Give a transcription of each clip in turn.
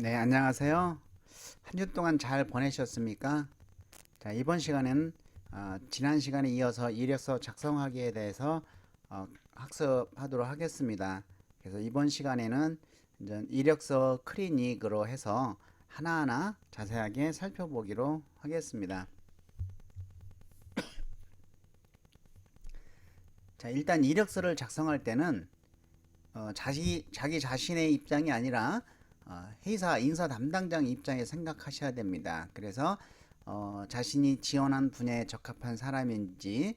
네, 안녕하세요. 한 주 동안 잘 보내셨습니까? 자, 이번 시간에는 지난 시간에 이어서 이력서 작성하기에 대해서 학습하도록 하겠습니다. 그래서 이번 시간에는 이제 이력서 클리닉으로 해서 하나하나 자세하게 살펴보기로 하겠습니다. 자, 일단 이력서를 작성할 때는 자기 자신의 입장이 아니라 회사 인사 담당자 입장에 생각하셔야 됩니다. 그래서 자신이 지원한 분야에 적합한 사람인지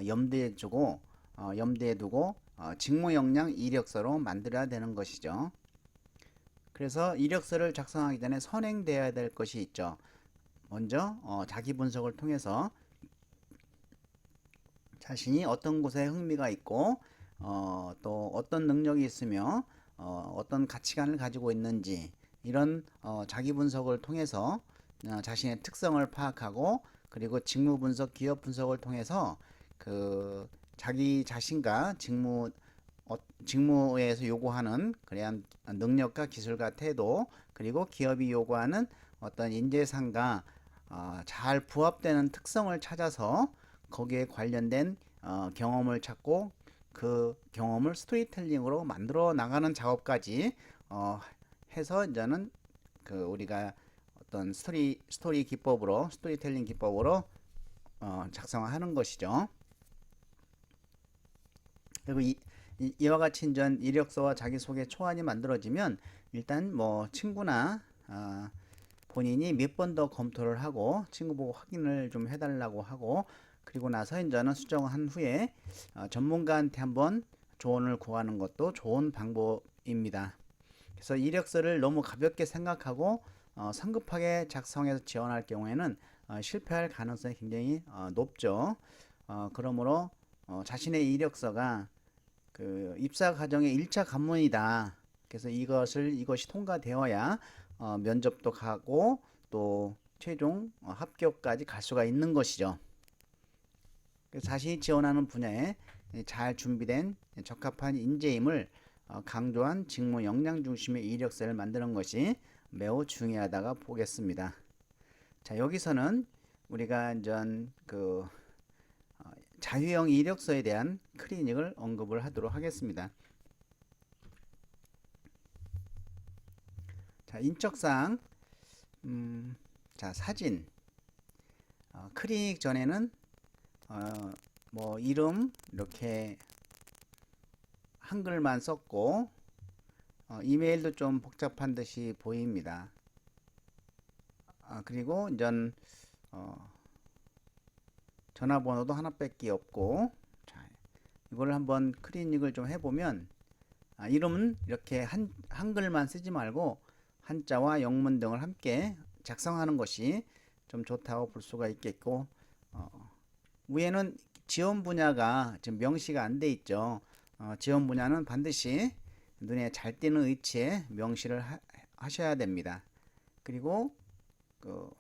염두에 두고 직무 역량 이력서로 만들어야 되는 것이죠. 그래서 이력서를 작성하기 전에 선행되어야 될 것이 있죠. 먼저 자기 분석을 통해서 자신이 어떤 곳에 흥미가 있고 또 어떤 능력이 있으며 어떤 가치관을 가지고 있는지 이런 자기 분석을 통해서 자신의 특성을 파악하고 그리고 직무 분석, 기업 분석을 통해서 그 자기 자신과 직무에서 요구하는 그러한 능력과 기술과 태도 그리고 기업이 요구하는 어떤 인재상과 잘 부합되는 특성을 찾아서 거기에 관련된 경험을 찾고 그 경험을 스토리텔링으로 만들어 나가는 작업까지 해서 이제는 그 우리가 어떤 스토리 기법으로 스토리텔링 기법으로 작성하는 것이죠. 그리고 이와 같이 이제 이력서와 자기소개 초안이 만들어지면 일단 뭐 친구나 본인이 몇 번 더 검토를 하고 친구 보고 확인을 좀 해달라고 하고 그리고 나서 이제는 수정한 후에 전문가한테 한번 조언을 구하는 것도 좋은 방법입니다. 그래서 이력서를 너무 가볍게 생각하고 성급하게 작성해서 지원할 경우에는 실패할 가능성이 굉장히 높죠. 그러므로 자신의 이력서가 그 입사 과정의 1차 관문이다. 그래서 이것이 통과되어야 면접도 가고 또 최종 합격까지 갈 수가 있는 것이죠. 자신이 지원하는 분야에 잘 준비된 적합한 인재임을 강조한 직무 역량 중심의 이력서를 만드는 것이 매우 중요하다고 보겠습니다. 자, 여기서는 우리가 전 자유형 이력서에 대한 클리닉을 언급을 하도록 하겠습니다. 자, 인적사항, 자, 사진, 클리닉 전에는 뭐 이름 이렇게 한글만 썼고 이메일도 좀 복잡한 듯이 보입니다. 그리고 이제 전화번호도 하나밖에 없고 자, 이걸 한번 클리닉을 좀 해보면 이름은 이렇게 한글만 쓰지 말고 한자와 영문 등을 함께 작성하는 것이 좀 좋다고 볼 수가 있겠고 위에는 지원 분야가 지금 명시가 안 돼 있죠. 지원 분야는 반드시 눈에 잘 띄는 위치에 명시를 하셔야 됩니다. 그리고 그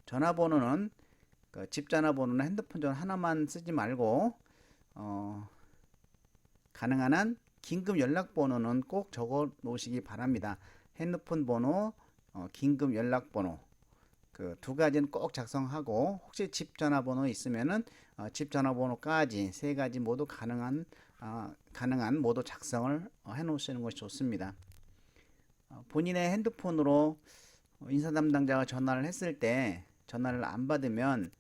전화번호는 집 전화번호나 핸드폰 전화 하나만 쓰지 말고 가능한 한 긴급 연락번호는 꼭 적어 놓으시기 바랍니다. 핸드폰 번호, 긴급 연락번호 그 두 가지는 꼭 작성하고 혹시 집 전화번호 있으면은 집 전화번호까지 세 가지 모두 가능한 모두 작성을 해 놓으시는 것이 좋습니다. 본인의 핸드폰으로 인사 담당자가 전화를 했을 때 전화를 안 받으면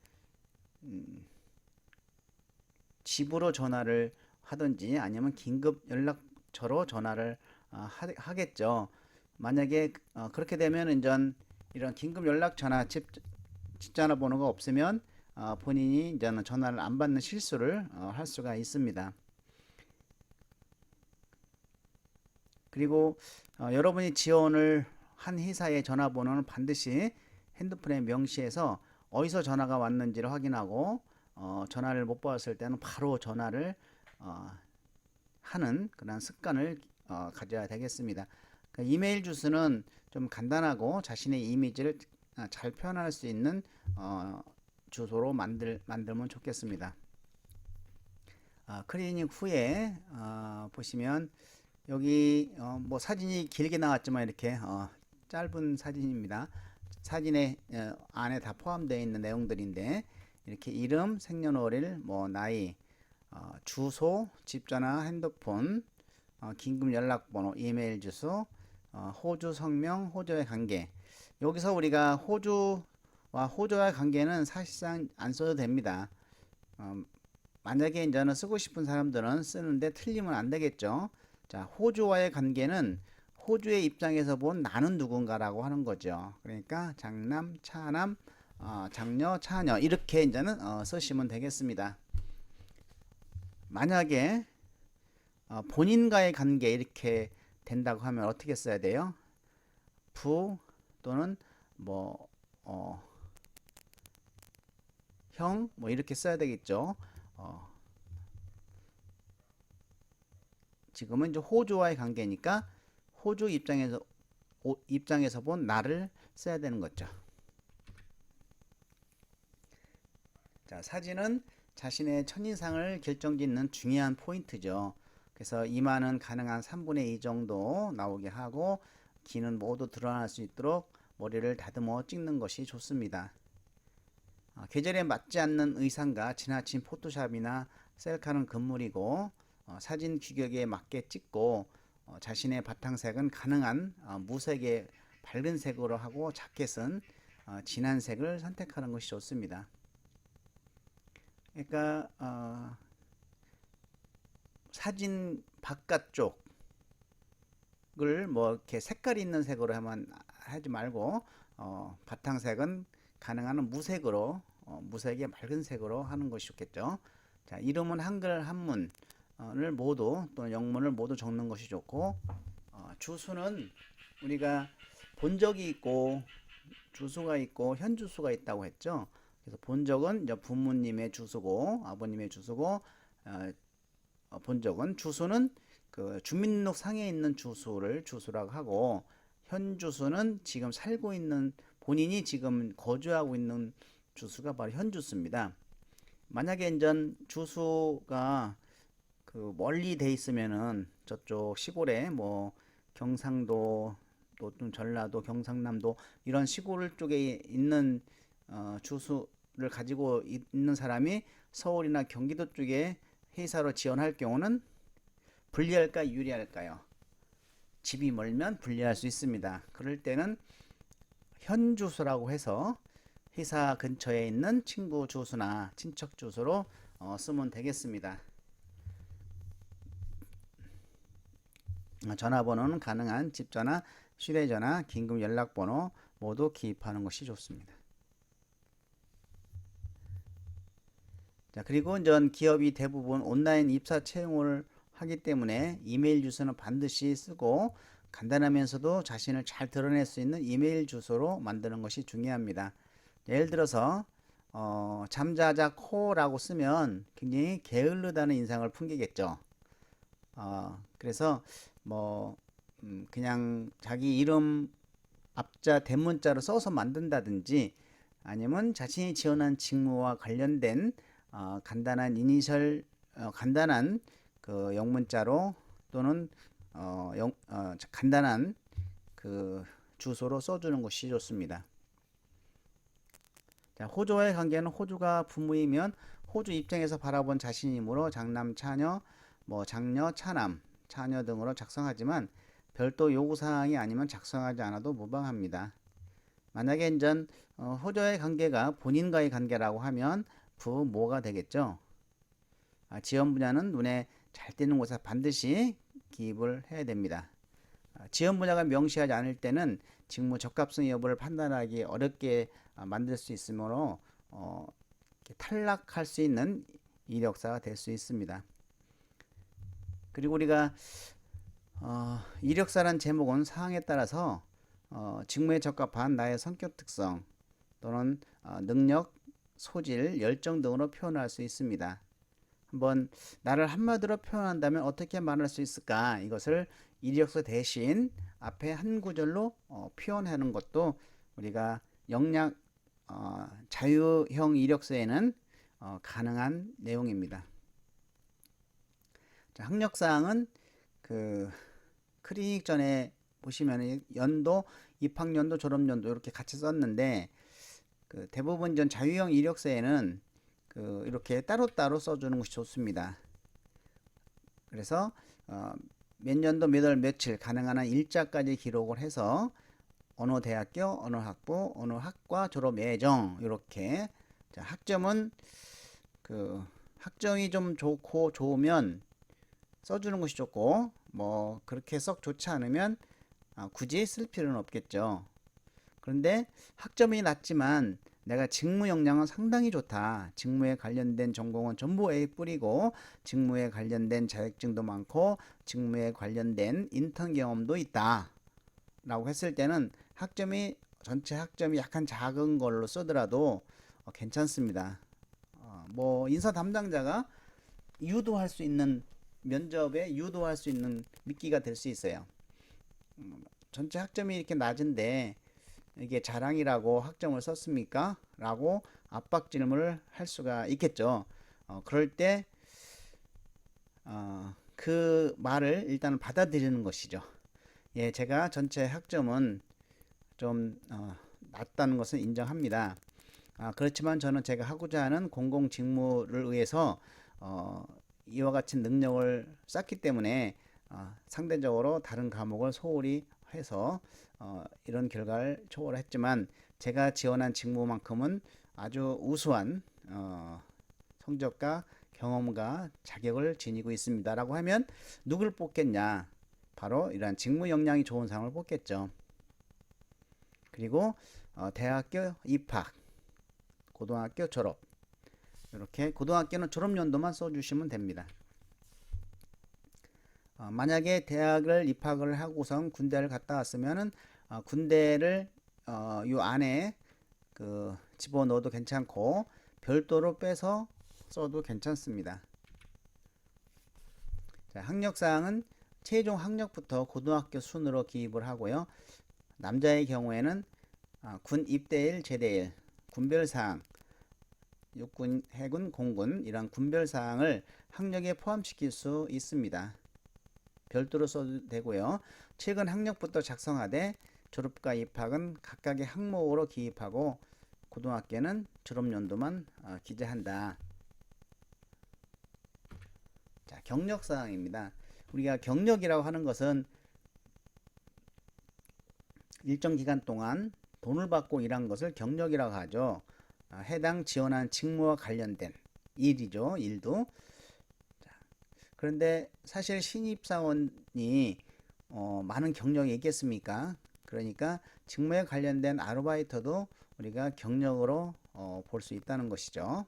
집으로 전화를 하든지 아니면 긴급 연락처로 전화를 하겠죠. 만약에 그렇게 되면 이제 이런 긴급 연락 전화 집 전화번호가 없으면 본인이 이제는 전화를 안 받는 실수를 할 수가 있습니다. 그리고 여러분이 지원을 한 회사의 전화번호는 반드시 핸드폰에 명시해서 어디서 전화가 왔는지를 확인하고 전화를 못 받았을 때는 바로 전화를 하는 그런 습관을 가져야 되겠습니다. 그러니까 이메일 주소는 좀 간단하고 자신의 이미지를 잘 표현할 수 있는 주소로 만들면 좋겠습니다. 클리닉 후에 보시면 여기 뭐 사진이 길게 나왔지만 이렇게 짧은 사진입니다. 사진에 안에 다 포함되어 있는 내용들인데 이렇게 이름, 생년월일, 뭐 나이, 주소, 집전화, 핸드폰, 긴급 연락번호, 이메일 주소, 호주 성명, 호주와의 관계. 여기서 우리가 호주와의 관계는 사실상 안 써도 됩니다. 만약에 이제는 쓰고 싶은 사람들은 쓰는데 틀리면 안 되겠죠. 자, 호주와의 관계는 호주의 입장에서 본 나는 누군가라고 하는 거죠. 그러니까 장남, 차남, 장녀, 차녀 이렇게 이제는 쓰시면 되겠습니다. 만약에 본인과의 관계 이렇게 된다고 하면 어떻게 써야 돼요? 부 또는 뭐 형 뭐 이렇게 써야 되겠죠. 지금은 이제 호주와의 관계니까 호주 입장에서 본 나를 써야 되는 거죠. 자, 사진은 자신의 첫인상을 결정짓는 중요한 포인트죠. 그래서 이마는 가능한 3분의 2 정도 나오게 하고 귀는 모두 드러날 수 있도록 머리를 다듬어 찍는 것이 좋습니다. 계절에 맞지 않는 의상과 지나친 포토샵이나 셀카는 금물이고 사진 규격에 맞게 찍고 자신의 바탕색은 가능한 무색의 밝은 색으로 하고 자켓은 진한 색을 선택하는 것이 좋습니다. 그러니까 사진 바깥쪽을 뭐 이렇게 색깔 있는 색으로 하지 말고 바탕색은 가능한 무색으로 무색의 맑은 색으로 하는 것이 좋겠죠. 자, 이름은 한글 한문을 모두 또는 영문을 모두 적는 것이 좋고 주소는 우리가 본적이 있고 주소가 있고 현주소가 있다고 했죠. 그래서 본적은 이제 부모님의 주소고 아버님의 주소고 본적은 주소는 그 주민등록 상에 있는 주소를 주소라고 하고 현주소는 지금 살고 있는 본인이 지금 거주하고 있는 주소가 바로 현주소입니다. 만약에 이제 주소가 그 멀리 돼 있으면은 저쪽 시골에 뭐 경상도 또 좀 전라도 경상남도 이런 시골 쪽에 있는 주소를 가지고 있는 사람이 서울이나 경기도 쪽에 회사로 지원할 경우는 불리할까 유리할까요? 집이 멀면 불리할 수 있습니다. 그럴 때는 현 주소라고 해서 회사 근처에 있는 친구 주소나 친척 주소로 쓰면 되겠습니다. 전화번호는 가능한 집전화, 휴대전화, 긴급 연락번호 모두 기입하는 것이 좋습니다. 자, 그리고 전 기업이 대부분 온라인 입사 채용을 하기 때문에 이메일 주소는 반드시 쓰고 간단하면서도 자신을 잘 드러낼 수 있는 이메일 주소로 만드는 것이 중요합니다. 예를 들어서 잠자자코라고 쓰면 굉장히 게을르다는 인상을 풍기겠죠. 그래서 뭐 그냥 자기 이름 앞자 대문자로 써서 만든다든지 아니면 자신이 지원한 직무와 관련된 간단한 이니셜 간단한 그 영문자로 또는 간단한 그 주소로 써주는 것이 좋습니다. 자, 호주와의 관계는 호주가 부모이면 호주 입장에서 바라본 자신이므로 장남, 차녀, 뭐 장녀, 차남, 차녀 등으로 작성하지만 별도 요구사항이 아니면 작성하지 않아도 무방합니다. 만약에 이제 호주와의 관계가 본인과의 관계라고 하면 부모가 되겠죠. 지원 분야는 눈에 잘 띄는 곳에 반드시 기입을 해야 됩니다. 지원 분야가 명시하지 않을 때는 직무 적합성 여부를 판단하기 어렵게 만들 수 있으므로 탈락할 수 있는 이력사가 될 수 있습니다. 그리고 우리가 이력서란 제목은 사항에 따라서 직무에 적합한 나의 성격 특성 또는 능력, 소질, 열정 등으로 표현할 수 있습니다. 한번 나를 한마디로 표현한다면 어떻게 말할 수 있을까? 이것을 이력서 대신 앞에 한 구절로 표현하는 것도 우리가 영락 자유형 이력서에는 가능한 내용입니다. 자, 학력사항은 그 클리닉 전에 보시면 연도 입학연도, 졸업연도 이렇게 같이 썼는데 그 대부분 전 자유형 이력서에는 그 이렇게 따로따로 써주는 것이 좋습니다. 그래서 몇 년도 몇 월 며칠 가능한 한 일자까지 기록을 해서 어느 대학교, 어느 학부, 어느 학과 졸업 예정 이렇게. 자, 학점은 그 학점이 좀 좋고 좋으면 써주는 것이 좋고 뭐 그렇게 썩 좋지 않으면 굳이 쓸 필요는 없겠죠. 그런데 학점이 낮지만 내가 직무 역량은 상당히 좋다. 직무에 관련된 전공은 전부 A 뿌리고 직무에 관련된 자격증도 많고 직무에 관련된 인턴 경험도 있다. 라고 했을 때는 학점이 전체 학점이 약간 작은 걸로 쓰더라도 괜찮습니다. 뭐 인사 담당자가 유도할 수 있는 면접에 유도할 수 있는 미끼가 될 수 있어요. 전체 학점이 이렇게 낮은데 이게 자랑이라고 학점을 썼습니까? 라고 압박 질문을 할 수가 있겠죠. 그럴 때 그 말을 일단 받아들이는 것이죠. 예, 제가 전체 학점은 좀 낮다는 것은 인정합니다. 그렇지만 저는 제가 하고자 하는 공공 직무를 위해서 이와 같은 능력을 쌓기 때문에 상대적으로 다른 과목을 소홀히 해서 이런 결과를 초월했지만 제가 지원한 직무만큼은 아주 우수한 성적과 경험과 자격을 지니고 있습니다. 라고 하면 누굴 뽑겠냐? 바로 이러한 직무 역량이 좋은 사람을 뽑겠죠. 그리고 대학교 입학, 고등학교 졸업 이렇게 고등학교는 졸업연도만 써주시면 됩니다. 만약에 대학을 입학을 하고선 군대를 갔다 왔으면은 군대를 요 안에 그 집어넣어도 괜찮고 별도로 빼서 써도 괜찮습니다. 자, 학력사항은 최종 학력부터 고등학교 순으로 기입을 하고요. 남자의 경우에는 군 입대일, 제대일, 군별사항, 육군, 해군, 공군 이런 군별사항을 학력에 포함시킬 수 있습니다. 별도로 써도 되고요. 최근 학력부터 작성하되 졸업과 입학은 각각의 항목으로 기입하고 고등학교는 졸업연도만 기재한다. 자, 경력사항입니다. 우리가 경력이라고 하는 것은 일정 기간 동안 돈을 받고 일한 것을 경력이라고 하죠. 해당 지원한 직무와 관련된 일이죠. 일도. 그런데 사실 신입사원이 많은 경력이 있겠습니까? 그러니까 직무에 관련된 아르바이터도 우리가 경력으로 볼 수 있다는 것이죠.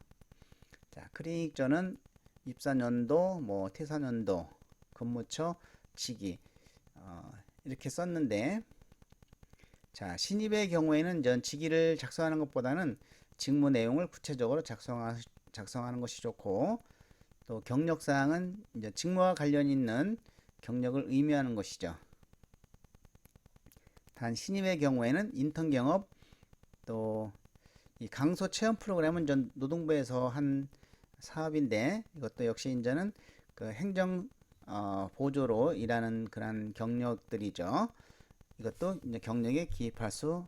자, 클리닉전은 입사년도, 뭐 퇴사년도, 근무처, 직위 이렇게 썼는데, 자, 신입의 경우에는 전 직위를 작성하는 것보다는 직무 내용을 구체적으로 작성하는 것이 좋고, 또 경력사항은 이제 직무와 관련 있는 경력을 의미하는 것이죠. 단 신입의 경우에는 인턴 경험, 또 이 강소 체험 프로그램은 전 노동부에서 한 사업인데 이것도 역시 이제는 그 행정 보조로 일하는 그런 경력들이죠. 이것도 이제 경력에 기입할 수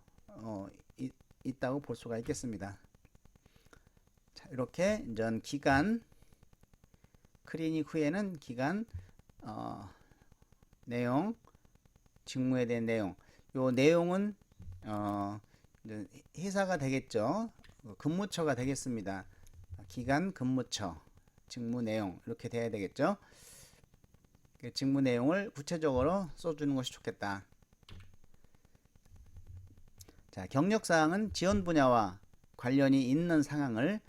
있다고 볼 수가 있겠습니다. 자, 이렇게 이제 기간 클리닉 후에는 기간 내용, 직무에 대한 내용. 요 내용은 회사가 되겠죠. 근무처가 되겠습니다. 기간, 근무처, 직무 내용 이렇게 돼야 되겠죠. 직무 내용을 구체적으로 써주는 것이 좋겠다. 자, 경력사항은 지원 분야와 관련이 있는 상황을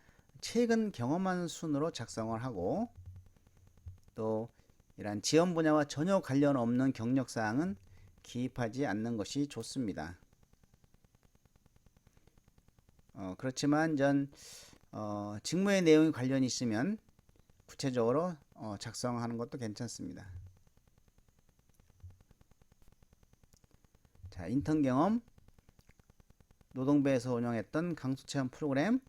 최근 경험한 순으로 작성을 하고 또 이러한 지원 분야와 전혀 관련 없는 경력사항은 기입하지 않는 것이 좋습니다. 그렇지만 직무의 내용이 관련이 있으면 구체적으로 작성하는 것도 괜찮습니다. 자, 인턴 경험, 노동부에서 운영했던 강수체험 프로그램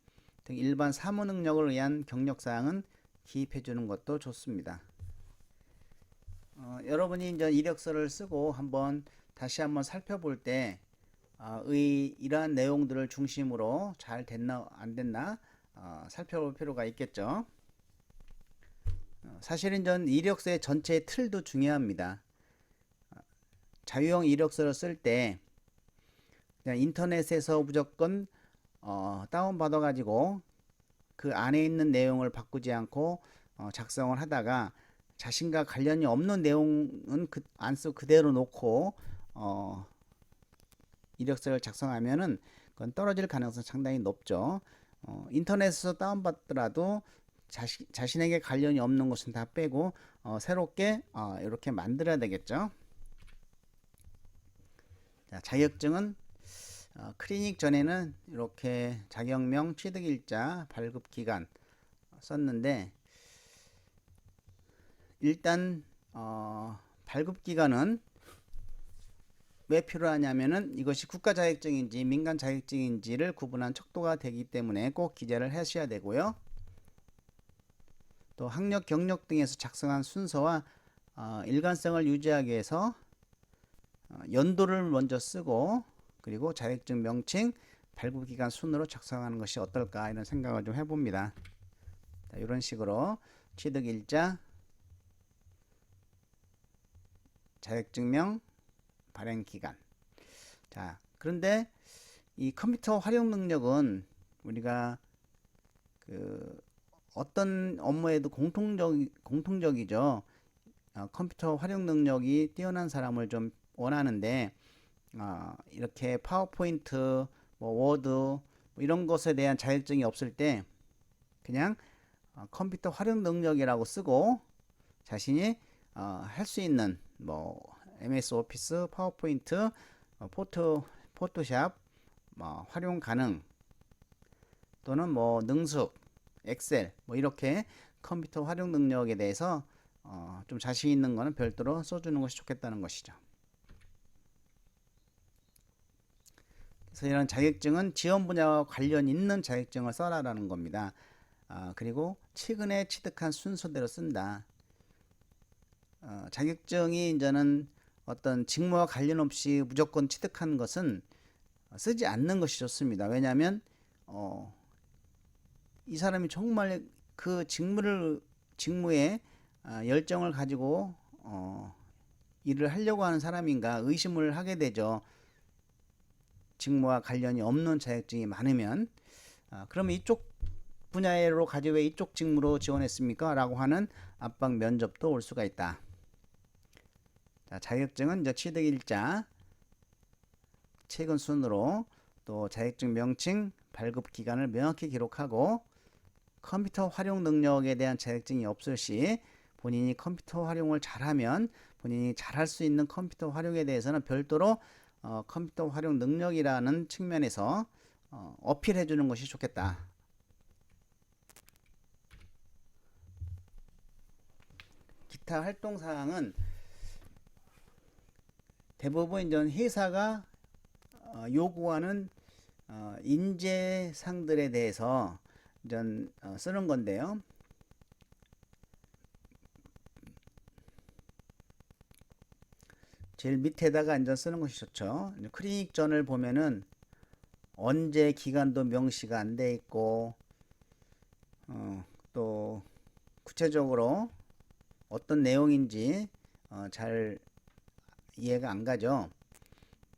등 일반 사무 능력을 위한 경력사항은 기입해 주는 것도 좋습니다. 여러분이 이제 이력서를 쓰고 다시 한번 살펴볼 때 이러한 내용들을 중심으로 잘 됐나 안 됐나 살펴볼 필요가 있겠죠. 사실은 전 이력서의 전체 틀도 중요합니다. 자유형 이력서를 쓸 때 그냥 인터넷에서 무조건 다운받아 가지고 그 안에 있는 내용을 바꾸지 않고 작성을 하다가 자신과 관련이 없는 내용은 안 쓰고 그대로 놓고 이력서를 작성하면은 그건 떨어질 가능성이 상당히 높죠. 인터넷에서 다운받더라도 자신에게 관련이 없는 것은 다 빼고 새롭게 이렇게 만들어야 되겠죠. 자, 자격증은 클리닉 전에는 이렇게 자격명, 취득일자, 발급기간 썼는데 일단 발급기간은 왜 필요하냐면은 이것이 국가 자격증인지 민간 자격증인지를 구분한 척도가 되기 때문에 꼭 기재를 하셔야 되고요. 또 학력, 경력 등에서 작성한 순서와 일관성을 유지하기 위해서 연도를 먼저 쓰고 그리고 자격증 명칭, 발급기간 순으로 작성하는 것이 어떨까 이런 생각을 좀 해봅니다. 자, 이런 식으로 취득일자, 자격증명, 발행기간. 자, 그런데 이 컴퓨터 활용 능력은 우리가 그 어떤 업무에도 공통적이죠. 컴퓨터 활용 능력이 뛰어난 사람을 좀 원하는데 이렇게 파워포인트, 뭐 워드 뭐 이런 것에 대한 자격증이 없을 때 그냥 컴퓨터 활용 능력이라고 쓰고 자신이 할 수 있는 뭐 MS 오피스, 파워포인트, 포토샵 활용 가능 또는 뭐 능숙, 엑셀 뭐 이렇게 컴퓨터 활용 능력에 대해서 좀 자신 있는 거는 별도로 써주는 것이 좋겠다는 것이죠. 그래서 이런 자격증은 지원 분야와 관련 있는 자격증을 써라라는 겁니다. 그리고 최근에 취득한 순서대로 쓴다. 자격증이 이제는 어떤 직무와 관련 없이 무조건 취득한 것은 쓰지 않는 것이 좋습니다. 왜냐하면 이 사람이 정말 그 직무에 열정을 가지고 일을 하려고 하는 사람인가 의심을 하게 되죠. 직무와 관련이 없는 자격증이 많으면 그러면 이쪽 분야로 가지 왜 이쪽 직무로 지원했습니까? 라고 하는 압박 면접도 올 수가 있다. 자, 자격증은 이제 취득일자, 최근 순으로 또 자격증 명칭, 발급 기간을 명확히 기록하고 컴퓨터 활용 능력에 대한 자격증이 없을 시 본인이 컴퓨터 활용을 잘하면 본인이 잘할 수 있는 컴퓨터 활용에 대해서는 별도로 컴퓨터 활용 능력이라는 측면에서 어필해 주는 것이 좋겠다. 기타 활동 사항은 대부분 이제 회사가 요구하는 인재상들에 대해서 이제 쓰는 건데요. 제일 밑에다가 이제 쓰는 것이 좋죠. 클리닉 전을 보면은 언제 기간도 명시가 안 돼 있고 또 구체적으로 어떤 내용인지 잘 이해가 안 가죠.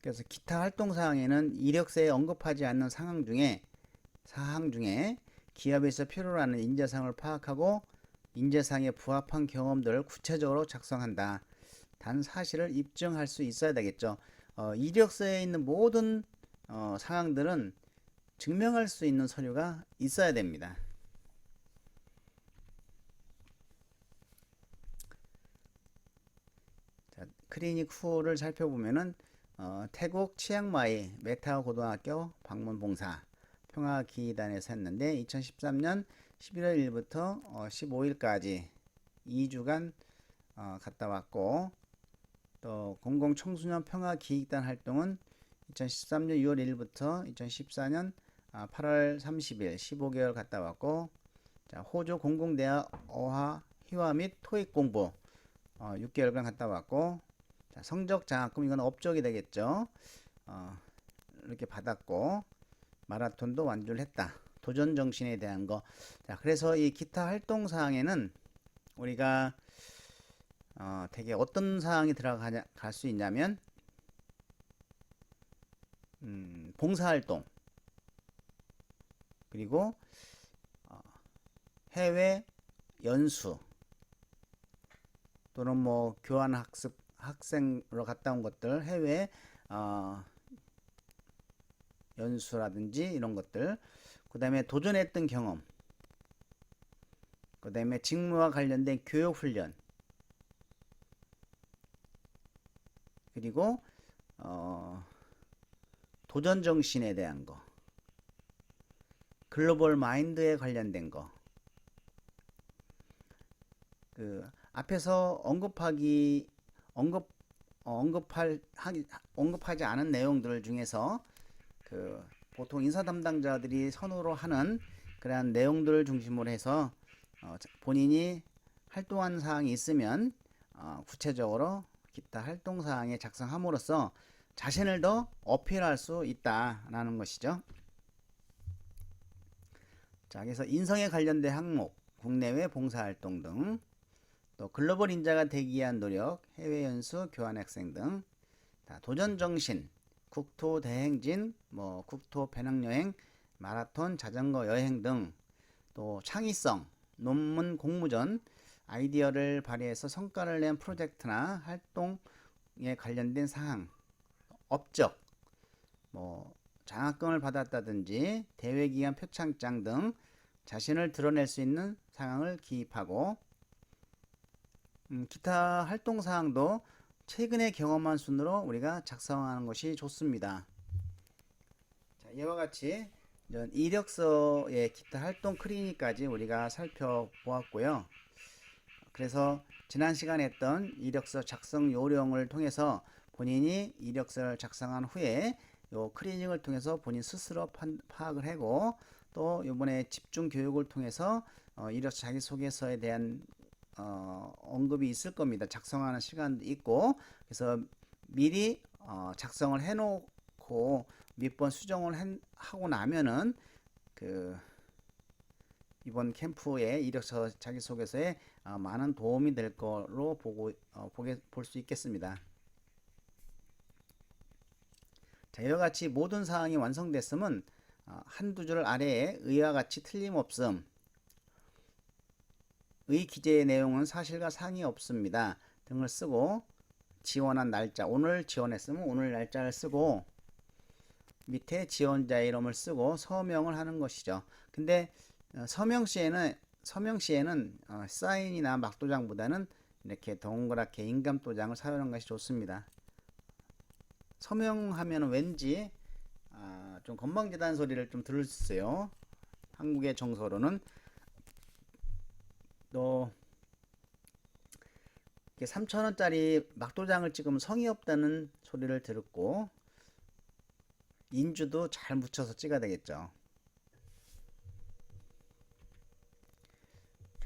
그래서 기타 활동 사항에는 이력서에 언급하지 않는 사항 중에 기업에서 필요로 하는 인재상을 파악하고 인재상에 부합한 경험들을 구체적으로 작성한다. 단 사실을 입증할 수 있어야 되겠죠. 이력서에 있는 모든 사항들은 증명할 수 있는 서류가 있어야 됩니다. 자, 클리닉 후를 살펴보면은 태국 치앙마이 메타오 고등학교 방문 봉사 평화기단에서 했는데 2013년 11월 1일부터 15일까지 2주간 갔다 왔고 또 공공청소년 평화기획단 활동은 2013년 6월 1일부터 2014년 8월 30일 15개월 갔다 왔고 자, 호주 공공대학 어학 희화 및 토익 공부 6개월간 갔다 왔고 자, 성적 장학금 이건 업적이 되겠죠. 이렇게 받았고 마라톤도 완주를 했다. 도전 정신에 대한 거. 자, 그래서 이 기타 활동 사항에는 우리가 되게 어떤 사항이 들어갈 수 있냐면 봉사활동 그리고 해외 연수 또는 뭐 교환 학생으로 갔다 온 것들 해외 연수라든지 이런 것들 그 다음에 도전했던 경험 그 다음에 직무와 관련된 교육훈련 그리고 도전 정신에 대한 거 글로벌 마인드에 관련된 거 그 앞에서 언급하지 않은 내용들 중에서 그 보통 인사 담당자들이 선호로 하는 그러한 내용들을 중심으로 해서 본인이 활동한 사항이 있으면 구체적으로 기타 활동 사항에 작성함으로써 자신을 더 어필할 수 있다라는 것이죠. 자, 그래서 인성에 관련된 항목, 국내외 봉사활동 등, 또 글로벌 인자가 되기 위한 노력, 해외 연수, 교환 학생 등, 도전 정신, 국토 대행진, 뭐 국토 배낭여행, 마라톤, 자전거 여행 등, 또 창의성, 논문 공모전, 아이디어를 발휘해서 성과를 낸 프로젝트나 활동에 관련된 사항, 업적, 뭐 장학금을 받았다든지 대회기간 표창장 등 자신을 드러낼 수 있는 상황을 기입하고 기타 활동 사항도 최근에 경험한 순으로 우리가 작성하는 것이 좋습니다. 자, 이와 같이 이력서의 기타 활동 클리닉까지 우리가 살펴보았고요. 그래서 지난 시간에 했던 이력서 작성 요령을 통해서 본인이 이력서를 작성한 후에 요 클리닉을 통해서 본인 스스로 파악을 하고 또 이번에 집중 교육을 통해서 이력서 자기소개서에 대한 언급이 있을 겁니다. 작성하는 시간도 있고 그래서 미리 작성을 해놓고 몇 번 수정을 하고 나면은 그 이번 캠프의 이력서 자기소개서에 많은 도움이 될 거로 볼 수 있겠습니다. 자, 이와 같이 모든 사항이 완성됐으면 한두 줄 아래에 의와 같이 틀림없음 의 기재의 내용은 사실과 상이 없습니다 등을 쓰고 지원한 날짜 오늘 지원했으면 오늘 날짜를 쓰고 밑에 지원자의 이름을 쓰고 서명을 하는 것이죠. 근데 서명 시에는 사인이나 막도장보다는 이렇게 동그랗게 인감도장을 사용하는 것이 좋습니다. 서명하면 왠지 좀 건방지다는 소리를 좀 들을 수 있어요. 한국의 정서로는 또 3,000원짜리 막도장을 찍으면 성의 없다는 소리를 들었고 인주도 잘 묻혀서 찍어야 되겠죠.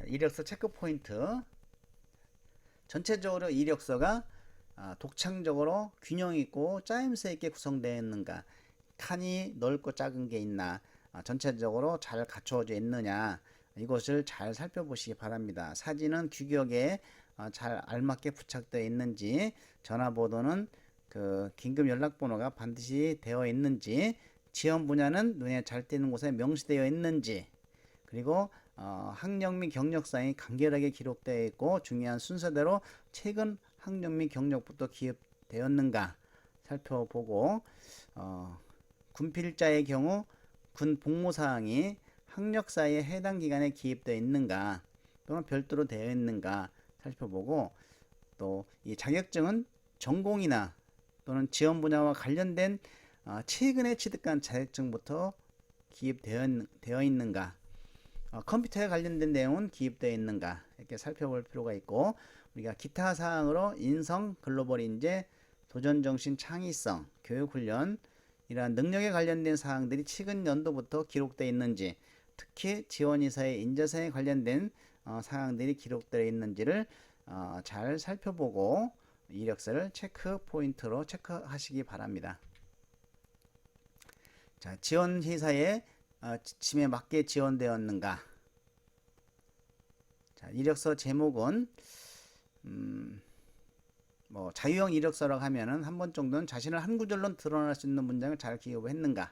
이력서 체크 포인트 전체적으로 이력서가 독창적으로 균형 있고 짜임새 있게 구성되어 있는가 칸이 넓고 작은 게 있나 전체적으로 잘 갖춰져 있느냐 이것을 잘 살펴보시기 바랍니다. 사진은 규격에 잘 알맞게 부착되어 있는지 전화번호는 그 긴급 연락번호가 반드시 되어 있는지 지원 분야는 눈에 잘 띄는 곳에 명시되어 있는지 그리고 학력 및 경력사항이 간결하게 기록되어 있고 중요한 순서대로 최근 학력 및 경력부터 기입되었는가 살펴보고 군필자의 경우 군 복무사항이 학력사에 해당 기간에 기입되어 있는가 또는 별도로 되어 있는가 살펴보고 또 이 자격증은 전공이나 또는 지원 분야와 관련된 최근에 취득한 자격증부터 기입되어 있는가 컴퓨터에 관련된 내용은 기입되어 있는가 이렇게 살펴볼 필요가 있고 우리가 기타 사항으로 인성, 글로벌 인재, 도전정신, 창의성, 교육훈련 이러한 능력에 관련된 사항들이 최근 연도부터 기록되어 있는지 특히 지원이사의 인재사에 관련된 사항들이 기록되어 있는지를 잘 살펴보고 이력서를 체크 포인트로 체크하시기 바랍니다. 자, 지원 회사의 지침에 맞게 지원되었는가? 자, 이력서 제목은 뭐 자유형 이력서라고 하면은 한 번 정도는 자신을 한 구절로 드러낼 수 있는 문장을 잘 기억했는가?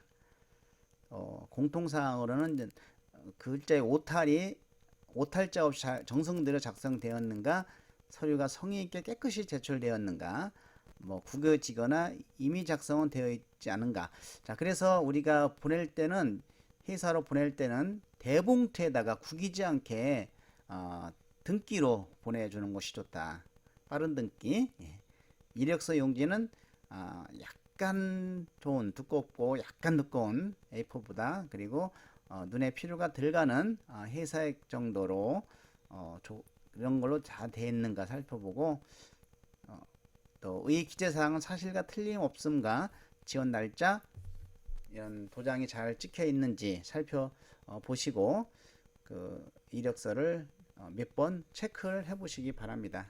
공통사항으로는 이제 글자의 오탈자 없이 정성들여 작성되었는가? 서류가 성의 있게 깨끗이 제출되었는가? 뭐 구겨지거나 이미 작성은 되어 있지 않은가? 자, 그래서 우리가 보낼 때는 회사로 보낼 때는 대봉투에다가 구기지 않게 등기로 보내주는 것이 좋다. 빠른 등기. 예. 이력서 용지는 약간 좋은 두껍고 약간 두꺼운 A4보다 그리고 눈에 피로가 덜 가는 회사액 정도로 이런 걸로 다 되어 있는가 살펴보고 또 의 기재사항은 사실과 틀림없음과 지원 날짜 이런 도장이 잘 찍혀 있는지 살펴보시고 그 이력서를 몇 번 체크를 해 보시기 바랍니다.